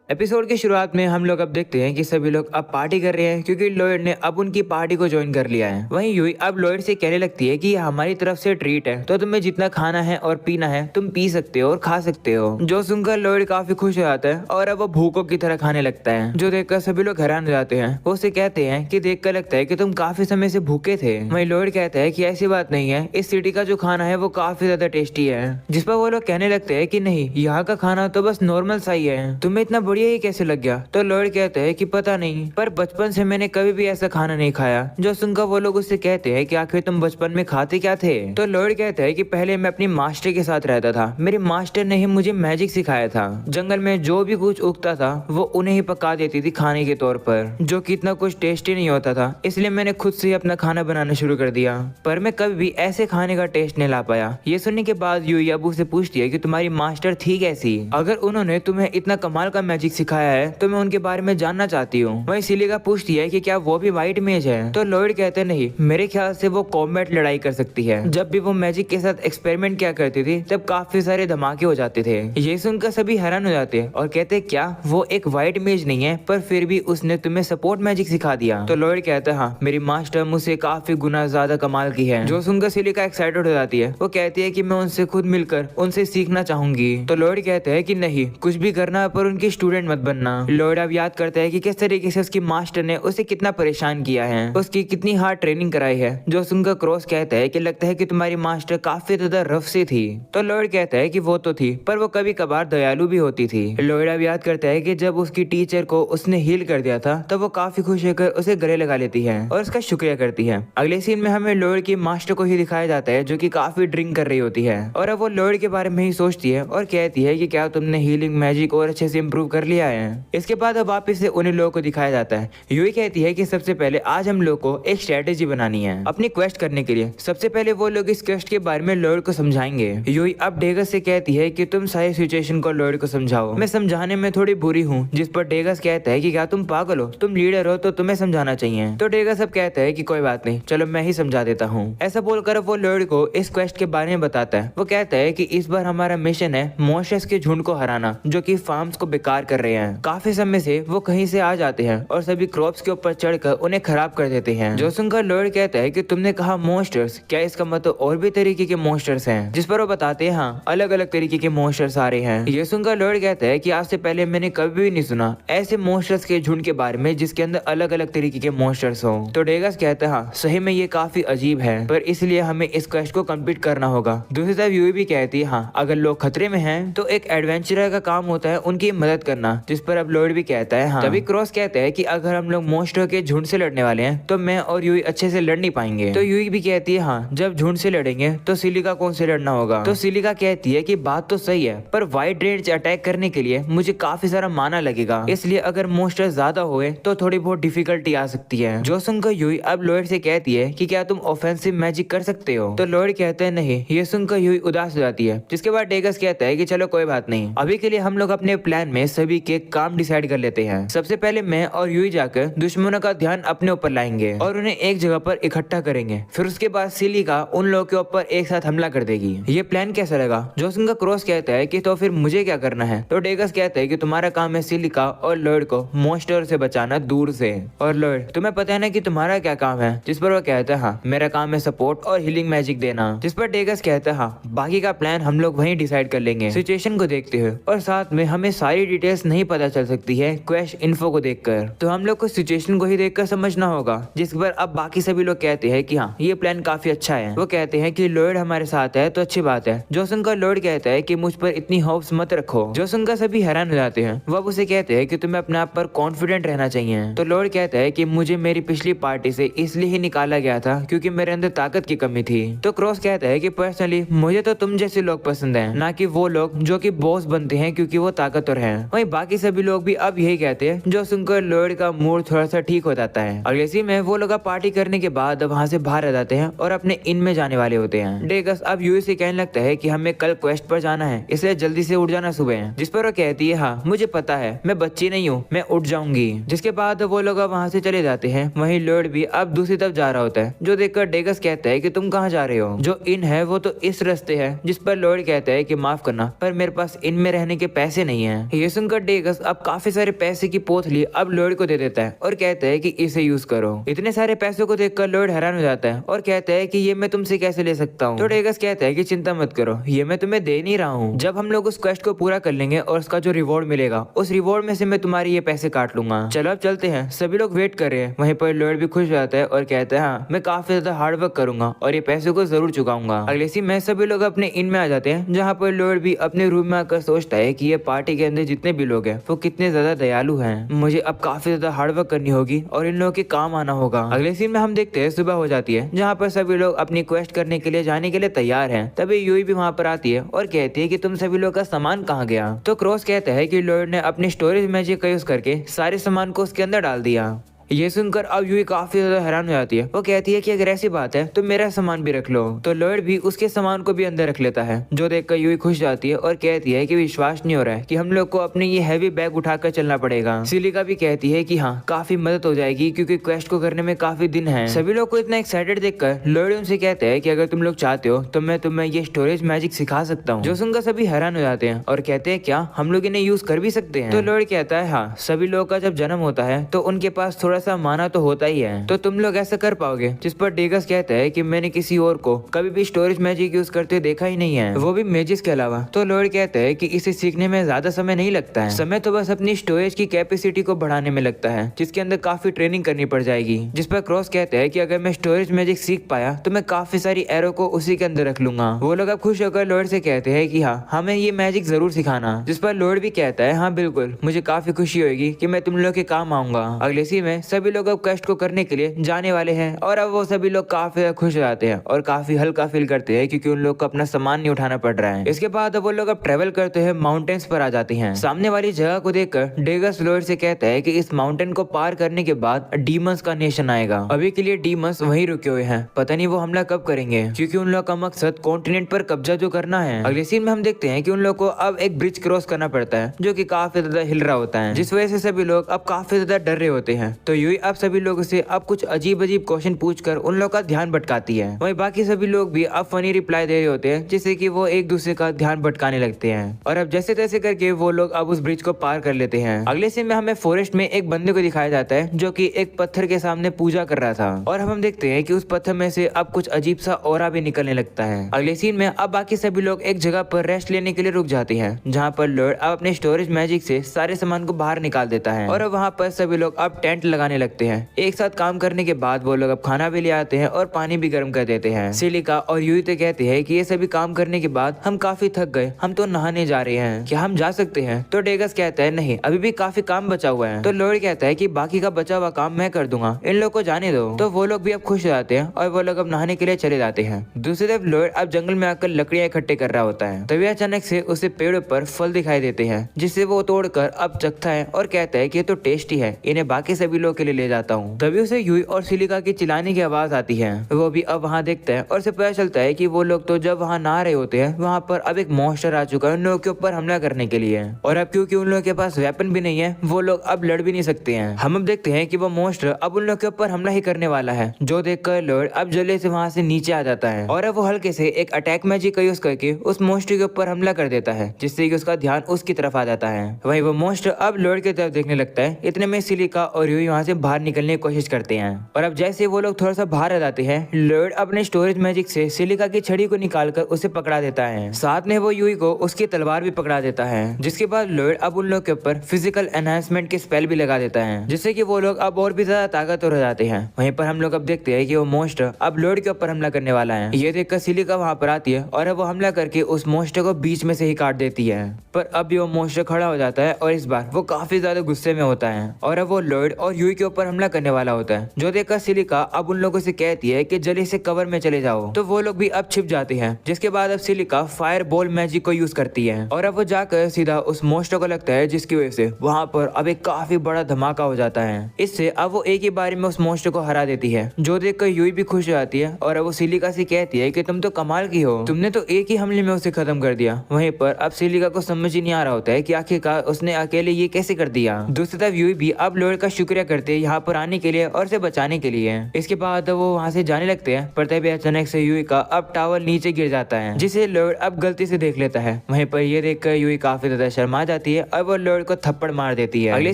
Episode की शुरुआत में हम लोग अब देखते हैं कि सभी लोग अब पार्टी कर रहे हैं क्योंकि लॉयड ने अब उनकी पार्टी को ज्वाइन कर लिया है। वहीं यूई अब लॉयड से कहने लगती है कि ये हमारी तरफ से ट्रीट है, तो तुम्हें जितना खाना है और पीना है तुम पी सकते हो और खा सकते हो। जो सुनकर लॉयड काफी खुश हो जाता है और अब वो भूखों की तरह खाने लगता है, जो देखकर सभी लोग हैरान हो जाते हैं। वो उसे कहते हैं कि देखकर लगता है कि तुम काफी समय से भूखे थे। वहीं लॉयड कहता है कि ऐसी बात नहीं है, इस सिटी का जो खाना है वो काफी ज्यादा टेस्टी है। जिस पर वो लोग कहने लगते हैं कि नहीं, यहाँ का खाना तो बस नॉर्मल सा ही है, तुम्हें इतना बढ़िया ही कैसे लग गया। तो लॉयड कहता है कि पता नहीं, पर बचपन से मैंने कभी भी ऐसा खाना नहीं खाया। जो सुनकर वो लोग उससे कहते हैं कि आखिर तुम बचपन में खाते क्या थे। तो लॉयड कहता है कि पहले मैं अपनी मास्टर के साथ रहता था, मेरे मास्टर ने ही मुझे मैजिक सिखाया था। जंगल में जो भी कुछ उगता था वो उन्हें ही पका देती थी खाने के तौर पर, जो कि इतना कुछ टेस्टी नहीं होता था, इसलिए मैंने खुद से ही अपना खाना बनाना शुरू कर दिया। पर मैं कभी भी ऐसे खाने का टेस्ट नहीं ला पाया। ये सुनने के बाद यूई अबू से पूछती है कि तुम्हारी मास्टर थी कैसी, अगर उन्होंने तुम्हें इतना कमाल का मैजिक सिखाया है तो मैं उनके बारे में जानना चाहती हूँ। वहीं सिलिका पूछती है कि क्या वो भी व्हाइट मेज है। तो लॉयड कहते नहीं, मेरे ख्याल से वो कॉम्बैट लड़ाई कर सकती है। जब भी वो मैजिक के साथ एक्सपेरिमेंट किया करती थी तब काफी सारे धमाके हो जाते थे। ये सुनकर सभी हैरान हो जाते हैं और कहते क्या वो एक व्हाइट मेज नहीं है, पर फिर भी उसने तुम्हें सपोर्ट मैजिक सिखा दिया। तो लॉयड कहता है हाँ, मेरी मास्टर मुझसे काफी गुना ज्यादा कमाल की है। जो सुनकर सिलिका एक्साइटेड हो जाती है। वो कहती है कि मैं उनसे खुद मिलकर उनसे सीखना चाहूंगी। तो लॉयड कहता है कि नहीं, कुछ भी करना पर उनकी स्टूडेंट मत बनना। लॉयड अब याद करता है कि किस तरीके से उसकी मास्टर ने उसे कितना परेशान किया है, उसकी कितनी हार्ड ट्रेनिंग कराई है। जो सुनकर क्रॉस कहता है कि लगता है कि तुम्हारी मास्टर काफी ज्यादा रफ सी थी। तो लॉयड कहता है कि वो तो थी, पर वो कभी कभार दयालु भी होती थी। लॉयड अब याद करता है कि जब उसकी टीचर को उसने हील कर दिया था तब वो काफी खुश होकर उसे गले लगा लेती है और उसका शुक्रिया करती है। अगले सीन में हमें लॉयड की मास्टर को ही दिखाया जाता है, जो कि काफी ड्रिंक कर रही होती है और अब वो लॉयड के बारे में ही सोचती है और कहती है कि क्या तुमने हीलिंग मैजिक और अच्छे से इम्प्रूव कर लिया है। इसके बाद अब वापिस से उन्हीं लोगों को दिखाया जाता है। यूई कहती है कि सबसे पहले आज हम लोग को एक स्ट्रेटेजी बनानी है अपनी क्वेस्ट करने के लिए। सबसे पहले वो लोग इस क्वेस्ट के बारे में लॉयड को समझाएंगे। यूई अब डेगस से कहती है कि तुम सारी सिचुएशन को लॉयड को समझाओ, मैं समझाने में थोड़ी बुरी हूँ। जिस पर डेगस कहता है कि क्या तुम पागल हो, तुम लीडर हो तो तुम्हें समझाना चाहिए। तो डेगस अब कहता है कि कोई बात नहीं, चलो मैं ही समझा देता हूँ। ऐसा बोलकर वो लॉयड को इस क्वेस्ट के बारे में बताता है। वो कहता है कि इस बार हमारा मिशन है मॉन्स्टर्स के झुंड को हराना, जो कि फार्म्स को बेकार कर रहे हैं। काफी समय से वो कहीं से आ जाते हैं और सभी क्रॉप्स के ऊपर चढ़कर उन्हें खराब कर देते हैं। जो सुनकर लॉयड कहता है कि तुमने कहा मॉन्स्टर्स, क्या इसका मतलब और भी तरीके के मॉन्स्टर्स हैं? जिस पर वो बताते हैं हाँ, अलग अलग तरीके के मॉन्स्टर्स आ रहे हैं। ये सुनकर लॉयड कहता है कि आज से पहले मैंने कभी भी नहीं सुना ऐसे मॉन्स्टर्स के झुंड के बारे में जिसके अंदर अलग अलग तरीके के मॉन्स्टर्स हो। तो डेगस कहता है हाँ, सही में ये काफी अजीब है, पर इसलिए हमें इस क्वेस्ट को कंप्लीट करना होगा। दूसरी तरफ यूई भी कहती है हाँ, अगर लोग खतरे में हैं तो एक एडवेंचरर का काम होता है उनकी मदद करना। जिस पर अब लॉयड भी कहता है हाँ। तभी क्रॉस कहता है कि अगर हम लोग मॉन्स्टर के झुंड से लड़ने वाले हैं तो मैं और यूई अच्छे से लड़ नहीं पाएंगे। तो यूई भी कहती है हाँ, जब झुंड से लड़ेंगे तो सिलिका कौन से लड़ना होगा। तो सिलिका कहती है कि बात तो सही है, पर वाइड रेंज अटैक करने के लिए मुझे काफी सारा माना लगेगा, इसलिए अगर मॉन्स्टर ज्यादा हुए तो थोड़ी बहुत डिफिकल्टी आ सकती है। जो सुनकर यूई अब लॉयड से कहती है कि क्या तुम ऑफेंसिव मैजिक कर सकते हो। तो लॉयड कहते हैं नहीं। ये सुनकर यूई उदास हो जाती है। जिसके बाद डेगस कहता है कि चलो कोई बात नहीं, अभी के लिए हम लोग अपने प्लान में सभी के काम डिसाइड कर लेते हैं। सबसे पहले मैं और यूई जाकर दुश्मनों का ध्यान अपने ऊपर लाएंगे और उन्हें एक जगह पर इकट्ठा करेंगे। फिर उसके बाद सिलिका उन लोगों के ऊपर एक साथ हमला कर देगी। ये प्लान कैसा लगा? जोसन का क्रॉस कहता है कि तो फिर मुझे क्या करना है। तो डेगस कहता है कि तुम्हारा काम है सिलिका और लॉयड को मॉन्स्टर से बचाना दूर से। और लॉयड, तुम्हें पता है ना कि तुम्हारा क्या काम है? जिस पर वो कहता है हाँ, मेरा काम है सपोर्ट और हीलिंग मैजिक देना। जिस पर डेगस कहता है हाँ, बाकी का प्लान हम लोग वहीं डिसाइड कर लेंगे सिचुएशन को देखते हुए, और साथ में हमें सारी डिटेल्स नहीं पता चल सकती है क्वेस्ट इन्फो को देखकर, तो हम लोग को सिचुएशन को ही देखकर समझना होगा। जिस पर अब बाकी सभी लोग कहते हैं कि हाँ, ये प्लान काफी अच्छा है। वो कहते हैं कि लॉयड हमारे साथ है तो अच्छी बात है। जोसन का लॉयड कहता है कि मुझ पर इतनी होप्स मत रखो। जोसन का सभी हैरान हो जाते हैं। वो उसे कहते हैं कि तुम्हें अपने आप पर कॉन्फिडेंट रहना चाहिए। तो लॉयड कहता है कि मुझे मेरी पिछली पार्टी से इसलिए ही निकाला गया था क्योंकि मेरे अंदर ताकत की कमी थी। तो क्रॉस कहता है कि पर्सनली मुझे तो तुम जैसे लोग पसंद हैं, ना कि वो लोग जो कि बॉस बनते हैं क्योंकि वो ताकतवर हैं। वहीं बाकी सभी लोग भी अब यही कहते हैं। जो सुनकर लॉयड का मूड थोड़ा सा ठीक हो जाता है। अगले सीन में वो लोग पार्टी करने के बाद वहाँ से बाहर आ जाते हैं और अपने इन में जाने वाले होते हैं। डेगस अब यूई से कहने लगता है कि हमें कल क्वेस्ट पर जाना है, इसलिए जल्दी से उठ जाना सुबह। जिस पर वो कहती है हाँ, मुझे पता है, मैं बच्ची नहीं हूँ, मैं उठ जाऊंगी। जिसके बाद वो लोग अब वहाँ से चले जाते हैं। वहीं लॉयड भी अब दूसरी तरफ जा रहा होता है, जो देखकर डेगस कहता है कि तुम कहाँ जा रहे हो? जो इन है वो तो इस रास्ते है। जिस पर लॉयड कहता है कि माफ करना, पर मेरे पास इन में रहने के पैसे नहीं है। ये सुनकर डेगस अब काफी सारे पैसे की पोथली अब लॉयड को दे देता है और कहता है कि इसे यूज करो। इतने सारे पैसों को देखकर लॉयड हैरान हो जाता है और कहता है कि ये मैं तुमसे कैसे ले सकता हूँ। तो डेगस कहता है कि चिंता मत करो, ये मैं तुम्हें दे नहीं रहा हूँ। जब हम लोग उस क्वेस्ट को पूरा कर लेंगे और उसका जो रिवॉर्ड मिलेगा उस रिवॉर्ड में से मैं तुम्हारी ये पैसे काट लूंगा। चलो अब चलते हैं। सभी लोग वेट कर रहे हैं। वहीं पर लॉयड भी खुश हो जाता है और कहता है हाँ, मैं काफी ज्यादा हार्ड वर्क करूंगा और ये पैसे को जरूर चुकाऊंगा। अगले सीन में सभी लोग अपने इन में आ जाते हैं, जहाँ पर लॉयड भी अपने रूम में आकर सोचता है कि ये पार्टी के अंदर जितने भी लोग हैं वो कितने ज्यादा दयालु हैं। मुझे अब काफी ज्यादा हार्ड वर्क करनी होगी और इन लोगों के काम आना होगा। अगले सीन में हम देखते हैं सुबह हो जाती है, जहाँ पर सभी लोग अपनी क्वेस्ट करने के लिए जाने के लिए तैयार हैं। तभी यूई भी वहाँ पर आती है और कहती है कि तुम सभी लोग का सामान कहाँ गया। तो क्रॉस कहता है कि लॉयड ने अपनी स्टोरेज मैजिक का यूज करके सारे सामान को उसके अंदर डाल दिया। ये सुनकर अब यूई काफी ज्यादा हैरान हो जाती है। वो कहती है कि अगर ऐसी बात है तो मेरा सामान भी रख लो। तो लॉयड भी उसके सामान को भी अंदर रख लेता है, जो देखकर यूई खुश जाती है और कहती है कि विश्वास नहीं हो रहा है कि हम लोग को अपने ये हैवी बैग उठाकर चलना पड़ेगा। सिलिका भी कहती है कि हाँ, काफी मदद हो जाएगी क्योंकि क्वेस्ट को करने में काफी दिन है। सभी लोग को इतना एक्साइटेड देखकर लॉयड उनसे कहते हैं कि अगर तुम लोग चाहते हो तो मैं तुम्हें ये स्टोरेज मैजिक सिखा सकता हूँ। जो सुनकर सभी हैरान हो जाते हैं और कहते हैं क्या हम लोग इन्हें यूज कर भी सकते हैं। तो लॉयड कहता है हाँ, सभी लोगों का जब जन्म होता है तो उनके पास थोड़ा सा माना तो होता ही है, तो तुम लोग ऐसा कर पाओगे। जिस पर डेगस कहता है कि मैंने किसी और को कभी भी स्टोरेज मैजिक यूज करते देखा ही नहीं है, वो भी मेजिस के अलावा। तो लॉयड कहता है कि इसे सीखने में ज्यादा समय नहीं लगता है, समय तो बस अपनी स्टोरेज की कैपेसिटी को बढ़ाने में लगता है, जिसके अंदर काफी ट्रेनिंग करनी पड़ जाएगी। जिस पर क्रॉस कहता है कि अगर मैं स्टोरेज मैजिक सीख पाया तो मैं काफी सारी एरो को उसी के अंदर रख लूंगा। वो लोग अब खुश होकर लॉयड से कहते हैं कि हाँ, हमें ये मैजिक जरूर सिखाना। जिस पर लॉयड भी कहता है हाँ बिल्कुल, मुझे काफी खुशी होगी कि मैं तुम लोग के काम आऊंगा। अगले सी में सभी लोग अब क्वेस्ट को करने के लिए जाने वाले हैं और अब वो सभी लोग काफी खुश हो जाते हैं और काफी हल्का फील करते हैं क्योंकि उन लोग को अपना सामान नहीं उठाना पड़ रहा है। इसके बाद अब वो लोग अब ट्रेवल करते हैं, माउंटेन्स पर आ जाते हैं। सामने वाली जगह को देखकर डेगस लॉयड से कहता है कि इस माउंटेन को पार करने के बाद डीमंस का नेशन आएगा। अभी के लिए डीमंस वहीं रुके हुए हैं, पता नहीं वो हमला कब करेंगे क्योंकि उन लोग का मकसद कॉन्टिनेंट पर कब्जा जो करना है। अगले सीन में हम देखते हैं कि उन लोग को अब एक ब्रिज क्रॉस करना पड़ता है जो कि काफी ज्यादा हिल रहा होता है, जिस वजह से सभी लोग अब काफी ज्यादा डर रहे होते हैं। तो यूई अब सभी लोगों से अब कुछ अजीब अजीब क्वेश्चन पूछकर उन लोग का ध्यान भटकाती है। वहीं बाकी सभी लोग भी अब फनी रिप्लाई दे रहे होते हैं, जिससे कि वो एक दूसरे का ध्यान भटकाने लगते हैं और अब जैसे तैसे करके वो लोग अब उस ब्रिज को पार कर लेते हैं। अगले सीन में हमें फॉरेस्ट में एक बंदे को दिखाया जाता है जो कि एक पत्थर के सामने पूजा कर रहा था और हम देखते हैं कि उस पत्थर में से अब कुछ अजीब सा ऑरा भी निकलने लगता है। अगले सीन में अब बाकी सभी लोग एक जगह पर रेस्ट लेने के लिए रुक जाते हैं, जहाँ पर लॉयड अब अपने स्टोरेज मैजिक से सारे सामान को बाहर निकाल देता है और अब वहाँ पर सभी लोग अब टेंट लगाने लगते हैं। एक साथ काम करने के बाद वो लोग अब खाना भी ले आते हैं और पानी भी गर्म कर देते हैं। सिलिका और यूई तो कहते हैं कि ये सभी काम करने के बाद हम काफी थक गए, हम तो नहाने जा रहे हैं, क्या हम जा सकते हैं। तो डेगस कहता है नहीं, अभी भी काफी काम बचा हुआ है। तो लॉयड कहता है कि बाकी का बचा हुआ काम मैं कर दूंगा, इन लोग को जाने दो। तो वो लोग भी अब खुश हो जाते हैं और वो लोग अब नहाने के लिए चले जाते हैं। दूसरी तरफ लॉयड अब जंगल में आकर लकड़ियां इकट्ठे कर रहा होता है। तभी अचानक से उसे पेड़ों पर फल दिखाई देते हैं, जिससे वो तोड़कर अब चखता है और कहता है कि ये तो टेस्टी है, इन्हें बाकी सभी लोग के लिए ले जाता हूँ। तभी उसे यूई और सिलिका की चिल्लाने की आवाज आती है। वो भी अब वहाँ देखता है और उसे पता चलता है कि वो लोग तो जब वहाँ नहा रहे होते हैं वहाँ पर अब एक मॉन्स्टर आ चुका है उन लोगों के ऊपर हमला करने के लिए। और अब क्योंकि उन लोगों के पास वेपन भी नहीं है, वो लोग अब लड़ भी नहीं सकते हैं। हम अब देखते हैं कि वो मॉन्स्टर अब उन लोगों के ऊपर हमला ही करने वाला है, जो देखकर लॉयड अब जल्दी से वहाँ से नीचे आ जाता है और अब वो हल्के से एक अटैक मैजिक का यूज करके उस मॉन्स्टर के ऊपर हमला कर देता है, जिससे कि उसका ध्यान उसकी तरफ आ जाता है। वहीं वो मॉन्स्टर अब लॉयड की तरफ देखने लगता है। इतने में सिलिका और यूई वहाँ से बाहर निकलने की कोशिश करते हैं और अब जैसे वो लोग थोड़ा सा बाहर आ जाते हैं, लॉयड अपने स्टोरेज मैजिक से सिलिका की छड़ी को निकालकर उसे पकड़ा देता है। साथ में वो यूई को उसकी तलवार भी पकड़ा देता है, जिसके बाद लॉयड अब उन लोग के ऊपर फिजिकल एनहांसमेंट के स्पेल भी लगा देता है, जिससे कि वो लोग अब और भी ज्यादा ताकतवर हो जाते हैं। वहीं पर हम लोग अब देखते हैं कि वो मॉन्स्टर अब लॉयड के ऊपर हमला करने वाला है। ये देखकर सिलिका वहाँ पर आती है और अब वो हमला करके उस मॉन्स्टर को बीच में से ही काट देती है। पर अब भी वो मॉन्स्टर खड़ा हो जाता है और इस बार वो काफी ज्यादा गुस्से में होता है और अब वो लॉयड और यूई के ऊपर हमला करने वाला होता है, जो देखकर सिलिका अब उन लोगों से कहती है कि जल्दी से कवर में चले जाओ। तो वो लोग भी अब छिप जाते हैं, जिसके बाद अब सिलिका फायर बॉल मैजिक को यूज करती है और अब वो जाकर सीधा उस मॉन्स्टर को लगता है, जिसकी वजह से वहाँ पर अब एक काफी बड़ा धमाका हो जाता है। इससे अब वो एक ही बारी में उस मॉन्स्टर को हरा देती है, जो देखकर यूई भी खुश हो जाती है और अब वो सिलिका से कहती है कि तुम तो कमाल की हो, तुमने तो एक ही हमले में उसे खत्म कर दिया। वहीं पर अब सिलिका को समझ ही नहीं आ रहा होता है कि आखिरकार उसने अकेले ये कैसे कर दिया। दूसरी तरफ यूई भी अब लॉयड का शुक्रिया करते हैं यहाँ पर आने के लिए और उसे बचाने के लिए। इसके बाद वो वहाँ से जाने लगते हैं, पर तभी अचानक से यूई का अब टावल नीचे गिर जाता है, जिसे लॉयड अब गलती से देख लेता है। वहीं पर ये देखकर यूई काफी ज्यादा शर्मा जाती है और वो लॉयड को थप्पड़ मार देती है। अगले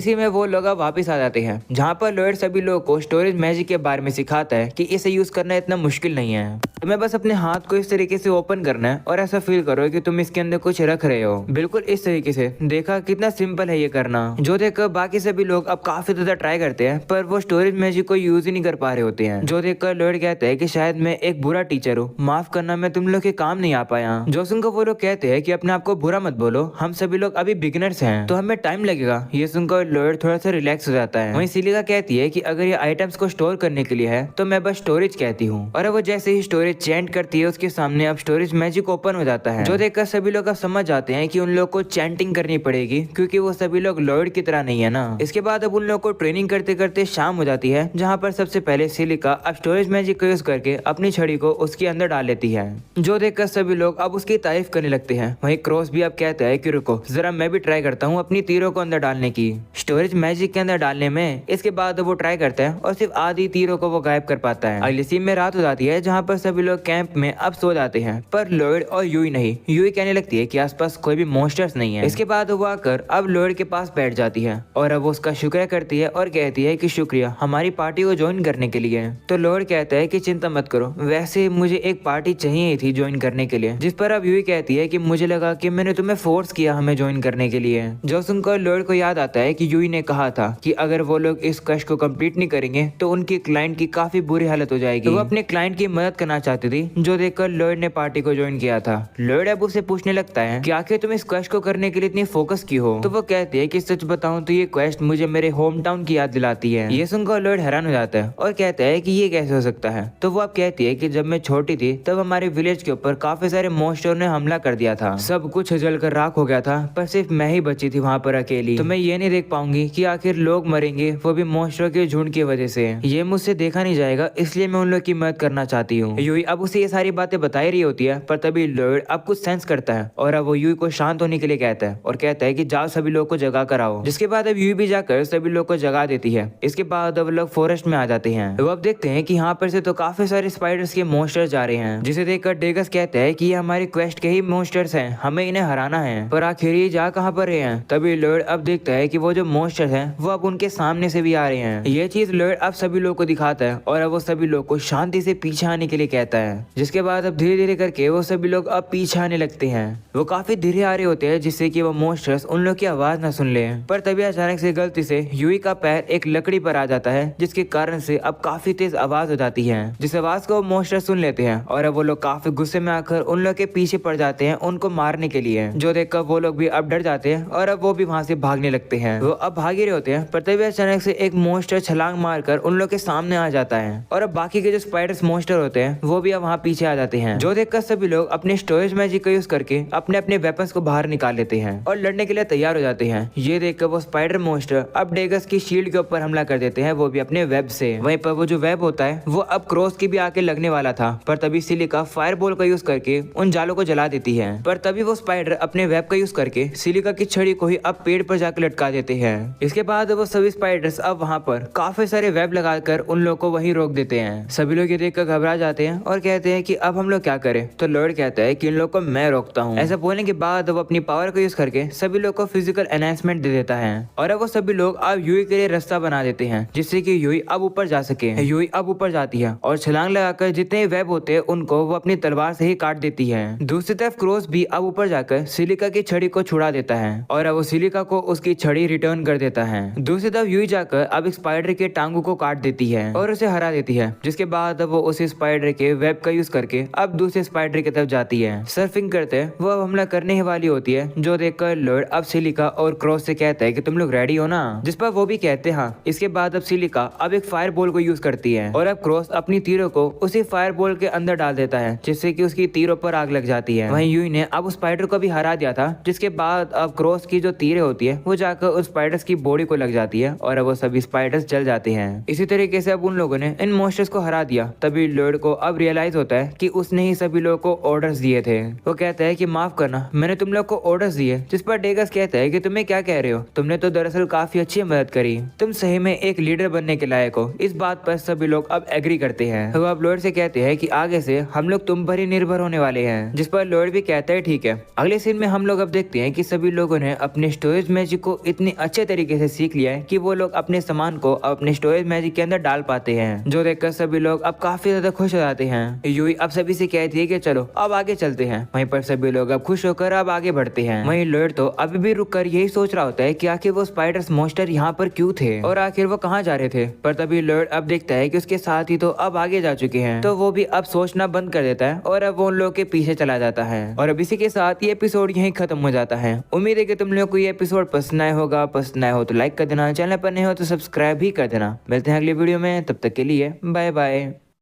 सीन में वो लोग अब वापिस आ जाते हैं, जहाँ पर लॉयड सभी लोगों को स्टोरेज मैजिक के बारे में सिखाता है कि इसे यूज करना इतना मुश्किल नहीं है। तुम्हें बस अपने हाथ को इस तरीके से ओपन करना है और ऐसा फील करो कि तुम इसके अंदर कुछ रख रहे हो, बिल्कुल इस तरीके से। देखा कितना सिंपल है ये करना, जो देखकर बाकी सभी लोग अब काफी ज्यादा ट्राई करते हैं, पर वो स्टोरेज मैजिक को यूज ही नहीं कर पा रहे होते हैं। जो देखकर लॉयड कहता है कि शायद मैं एक बुरा टीचर हूँ, माफ करना मैं तुम लोग के काम नहीं आ पाया। जोसुन को वो लोग कहते हैं कि अपने आप को बुरा मत बोलो, हम सभी लोग अभी बिगिनर्स हैं तो हमें टाइम लगेगा। ये सुनकर लॉयड थोड़ा सा रिलैक्स हो जाता है। वहीं सिलिका कहती है कि अगर ये आइटम्स को स्टोर करने के लिए है तो मैं बस स्टोरेज कहती हूँ, और वो जैसे ही स्टोरेज चैंट करती है उसके सामने अब स्टोरेज मैजिक ओपन हो जाता है। जो देखकर सभी लोग अब समझ जाते हैं कि उन लोग को चैंटिंग करनी पड़ेगी, क्योंकि वो सभी लोग लॉयड की तरह नहीं है ना। इसके बाद अब उन लोग को ट्रेनिंग करते करते शाम हो जाती है, जहाँ पर सबसे पहले सिलिका अब स्टोरेज मैजिक का यूज करके अपनी छड़ी को उसके अंदर डाल लेती है। जो देखकर सभी लोग अब उसकी तारीफ करने लगते हैं। वहीं क्रॉस भी अब कहता है कि रुको जरा मैं भी ट्राई करता हूँ अपनी तीरों को अंदर डालने की, स्टोरेज मैजिक के अंदर डालने में। इसके बाद वो ट्राई करता है और सिर्फ आधी तीरों को वो गायब कर पाता है। अगली सीन में रात हो जाती है, जहाँ पर सभी लोग कैंप में अब सो जाते हैं, पर लॉयड और यूई नहीं। यूई कहने लगती है कि आसपास कोई भी मॉन्स्टर्स नहीं है। इसके बाद वो आकर अब लॉयड के पास बैठ जाती है और अब वो उसका शुक्रिया करती है और कहती है कि शुक्रिया हमारी पार्टी को ज्वाइन करने के लिए। तो लॉयड कहता है कि चिंता मत करो, वैसे मुझे एक पार्टी चाहिए ही थी ज्वाइन करने के लिए। जिस पर अब यूई कहती है कि मुझे लगा कि मैंने तुम्हें फोर्स किया हमें ज्वाइन करने के लिए। जो सुनकर लॉयड को याद आता है कि यूई ने कहा था कि अगर वो लोग इस कष्ट को कंप्लीट नहीं करेंगे तो उनकी क्लाइंट की काफी बुरी हालत हो जाएगी। तो वो अपने क्लाइंट की मदद करना चाहती थी, जो देखकर लॉयड ने पार्टी को ज्वाइन किया था। लॉयड अब उसे पूछने लगता है कि आखिर तुम इस क्वेस्ट को करने के लिए इतनी फोकस की हो। तो वो कहती है कि सच बताऊं तो ये क्वेस्ट मुझे मेरे होम टाउन की याद दिलाती है। ये सुनकर लॉयड हैरान हो जाता है और कहता है कि ये कैसे हो सकता है। तो वो अब कहती है कि जब मैं छोटी थी तब हमारे विलेज के ऊपर काफी सारे मॉन्स्टर ने हमला कर दिया था, सब कुछ जलकर राख हो गया था, पर सिर्फ मैं ही बची थी वहाँ पर अकेली। तो मैं ये नहीं देख पाऊंगी कि आखिर लोग मरेंगे, वो भी मॉन्स्टरों के झुंड की वजह से। ये मुझसे देखा नहीं जाएगा, इसलिए मैं उन लोग की मदद करना चाहती हूँ। यूई अब उसे ये सारी बातें बता ही रही होती है, पर तभी लॉयड अब कुछ सेंस करता है और अब वो यूई को शांत होने के लिए कहता है और कहता है कि जाओ सभी लोग को जगा कर आओ। जिसके बाद अब यूई भी जाकर सभी लोग को जगा देती है। इसके बाद अब लोग फॉरेस्ट में आ जाते हैं। वो अब देखते हैं कि यहाँ पर से तो काफी सारे स्पाइडर्स के मॉन्स्टर्स जा रहे हैं, जिसे देखकर डेगस कहता है कि ये हमारी क्वेस्ट के ही मॉन्स्टर्स हैं, हमें इन्हें हराना है। पर आखिर ये जा कहाँ पर रहे हैं। तभी लॉयड अब देखता है कि वो जो मॉन्स्टर्स हैं वो अब उनके सामने से भी आ रहे हैं। ये चीज लॉयड अब सभी लोग को दिखाता है और अब वो सभी लोग को शांति से पीछे आने के लिए कहता है। जिसके बाद अब धीरे धीरे करके वो सभी लोग अब पीछे आने लगते हैं। वो काफी धीरे आ रहे होते हैं, जिससे कि वो मॉन्स्टर्स उन लोग की आवाज न सुन ले। पर तभी अचानक से गलती से यूई का पैर एक लकड़ी पर आ जाता है, जिसके कारण से अब काफी तेज आवाज हो जाती है। जिस आवाज को मॉन्स्टर सुन लेते हैं और अब वो लोग काफी गुस्से में आकर उन लोग के पीछे पड़ जाते हैं उनको मारने के लिए। जो देखकर वो लोग भी अब डर जाते हैं और अब वो भी वहाँ से भागने लगते हैं। वो अब भाग ही रहे होते हैं, पर तभी अचानक से एक मॉन्स्टर छलांग मारकर उन लोग के सामने आ जाता है और अब बाकी के जो स्पाइडर्स मॉन्स्टर होते हैं वो भी अब वहाँ पीछे आ जाते हैं। जो देखकर सभी लोग अपने स्टोरेज मैजिक का यूज करके अपने अपने वेपन्स को बाहर निकाल लेते हैं और लड़ने के लिए तैयार हो जाते हैं। ये देखकर वो स्पाइडर मॉन्स्टर अब डेगस की शील्ड के ऊपर हमला कर देते हैं, वो भी अपने वेब से। वहीं पर वो जो वेब होता है वो अब क्रॉस की भी आके लगने वाला था, पर तभी सिलिका फायरबॉल का यूज करके उन जालों को जला देती है। पर तभी वो स्पाइडर अपने वेब का यूज करके सिलिका की छड़ी को ही अब पेड़ पर जाकर लटका देते हैं। इसके बाद वो सभी स्पाइडर्स अब वहाँ पर काफी सारे वेब लगाकर उन लोग को वहीं रोक देते हैं। सभी लोग ये देखकर घबरा जाते हैं और कहते हैं कि अब हम लोग क्या करें। तो लॉयड कहता है कि इन लोग को मैं रोकता हूँ। ऐसा बोलने के बाद वो अपनी पावर का यूज करके सभी लोग को फिजिकल एनहांसमेंट दे देता है और अब वो सभी लोग अब यूई के लिए रास्ता बना देते हैं, जिससे कि यूई अब ऊपर जा सके। यूई अब ऊपर जाती है और छलांग लगाकर जितने वेब होते हैं उनको वो अपनी तलवार से ही काट देती है। दूसरी तरफ क्रॉस भी अब ऊपर जाकर सिलिका की छड़ी को छुड़ा देता है और अब वो सिलिका को उसकी छड़ी रिटर्न कर देता है। दूसरी तरफ यूई जाकर अब एक स्पाइडर के टांगों को काट देती है और उसे हरा देती है। जिसके बाद वो उस स्पाइडर के वेब का यूज करके अब दूसरे स्पाइडर की तरफ जाती है। सर्फिंग करते वो अब हमला करने ही वाली होती है, जो देखकर लॉयड अब सिलिका और क्रॉस से कहता है कि तुम लोग रेडी हो ना। जिस पर वो भी कहते हैं हाँ। इसके बाद अब सिलिका अब एक फायर बॉल को यूज करती है और अब क्रॉस अपनी तीरों को उसी फायर बॉल के अंदर डाल देता है, जिससे कि उसकी तीरों पर आग लग जाती है। वहीं यूई ने अब उस स्पाइडर को भी हरा दिया था, जिसके बाद अब क्रॉस की जो तीरें होती है वो जाकर उस स्पाइडर्स की बॉडी को लग जाती है और अब वो सभी स्पाइडर्स जल जाते हैं। इसी तरीके से अब उन लोगों ने इन मॉन्स्टर्स को हरा दिया। तभी लॉयड को अब रियलाइज होता है कि उसने ही सभी लोगों को ऑर्डर्स दिए थे। वो कहता है कि माफ करना, मैंने तुम लोग को ऑर्डर्स दिए। जिस पर डेगस कहता है कि तुम्हें क्या कह रहे हो, तुमने तो दरअसल काफी अच्छी मदद करी, तुम सही में एक लीडर बनने के लायक हो। इस बात पर सभी लोग अब एग्री करते हैं। वो अब लॉयड से कहते हैं कि आगे से हम लोग तुम पर ही निर्भर होने वाले हैं, जिस पर लॉयड भी कहता है ठीक है। अगले सीन में हम लोग अब देखते हैं कि सभी लोगों ने अपने स्टोरेज मैजिक को इतने अच्छे तरीके से सीख लिया है कि वो लोग अपने सामान को अपने स्टोरेज मैजिक के अंदर डाल पाते हैं, जो देखकर सभी लोग अब काफी ज्यादा खुश हो जाते हैं। यूई अब सभी से कहती है कि चलो अब आगे चलते हैं। वहीं पर सभी लोग अब खुश होकर अब आगे बढ़ते हैं। वहीं लॉयड तो अभी भी रुक कर यही सोच रहा होता है कि आखिर वो स्पाइडर्स मॉन्स्टर यहाँ पर क्यों थे और आखिर वो कहाँ जा रहे थे। पर तभी लॉयड अब देखता है कि उसके साथ ही तो अब आगे जा चुके हैं, तो वो भी अब सोचना बंद कर देता है और अब वो उन लोगों के पीछे चला जाता है। और अब इसी के साथ ये एपिसोड यहीं खत्म हो जाता है। उम्मीद है कि तुम लोगों को ये एपिसोड पसंद आया होगा। पसंद आया हो तो लाइक कर देना, चैनल पर नहीं हो तो सब्सक्राइब भी कर देना। मिलते हैं अगली वीडियो में, तब तक के लिए बाय बाय।